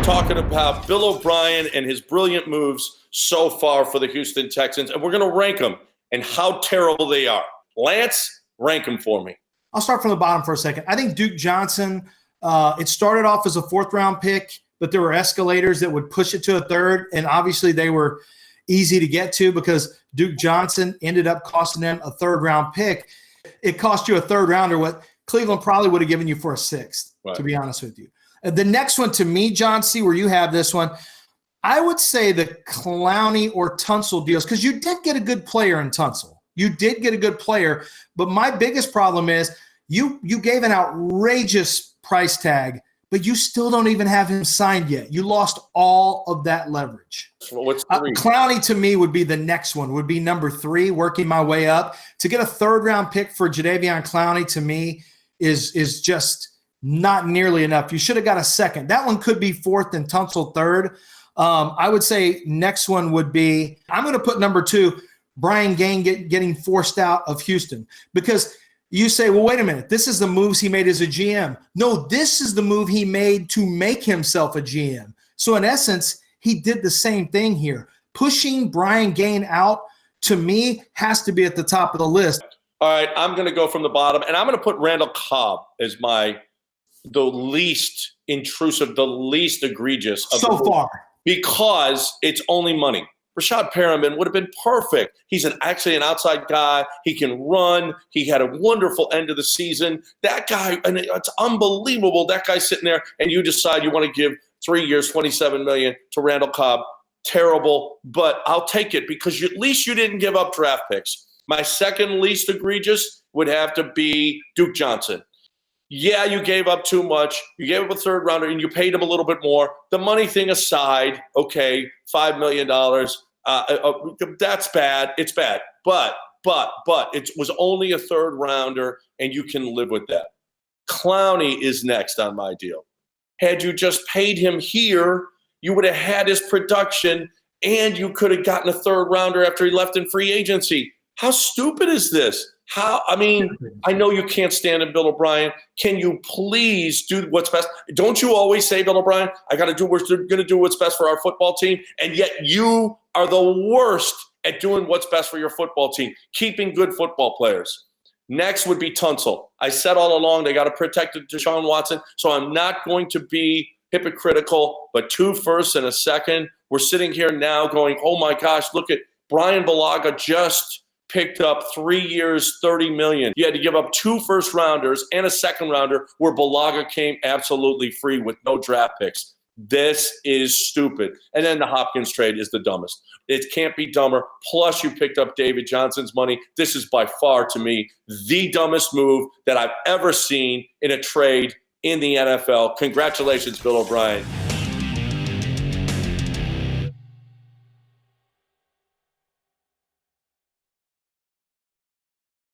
talking about Bill O'Brien and his brilliant moves so far for the Houston Texans, and we're going to rank them and how terrible they are. Lance, rank them for me. I'll start from the bottom for a second. I think Duke Johnson, it started off as a fourth-round pick, but there were escalators that would push it to a third, and obviously they were easy to get to because Duke Johnson ended up costing them a third-round pick. It cost you a third-rounder, what Cleveland probably would have given you for a sixth, right, to be honest with you. The next one to me, John C., where you have this one, I would say the Clowney or Tunsil deals, because you did get a good player in Tunsil. You did get a good player, but my biggest problem is you gave an outrageous price tag, but you still don't even have him signed yet. You lost all of that leverage. Well, what's three? Clowney to me would be the next one, would be number 3, working my way up. To get a third-round pick for Jadeveon Clowney to me is just not nearly enough. You should have got a second. That one could be fourth and Tunsil third. I would say next one would be, I'm going to put number 2, Brian Gaine getting forced out of Houston. Because you say, well, wait a minute, this is the moves he made as a GM. No, this is the move he made to make himself a GM. So in essence, he did the same thing here. Pushing Brian Gaine out, to me, has to be at the top of the list. All right, I'm going to go from the bottom, and I'm going to put Randall Cobb as the least intrusive, the least egregious of so far, because it's only money. Rashad Perriman would have been perfect. He's actually an outside guy. He can run. He had a wonderful end of the season. That guy, and it's unbelievable. That guy's sitting there, and you decide you want to give 3 years, $27 million to Randall Cobb. Terrible, but I'll take it because at least you didn't give up draft picks. My second least egregious would have to be Duke Johnson. Yeah, you gave up too much. You gave up a third rounder, and you paid him a little bit more. The money thing aside, okay, $5 million. That's bad. It's bad. But it was only a third rounder, and you can live with that. Clowney is next on my deal. Had you just paid him here, you would have had his production, and you could have gotten a third rounder after he left in free agency. How stupid is this? I know you can't stand him, Bill O'Brien. Can you please do what's best? Don't you always say, Bill O'Brien, we're going to do what's best for our football team? And yet you are the worst at doing what's best for your football team, keeping good football players. Next would be Tunsil. I said all along they got to protect Deshaun Watson, so I'm not going to be hypocritical, but 2 firsts and a second. We're sitting here now going, oh my gosh, look at Brian Bulaga just picked up 3 years, $30 million. You had to give up 2 first rounders and a second rounder where Bulaga came absolutely free with no draft picks. This is stupid. And then the Hopkins trade is the dumbest. It can't be dumber. Plus you picked up David Johnson's money. This is by far, to me, the dumbest move that I've ever seen in a trade in the NFL. Congratulations, Bill O'Brien.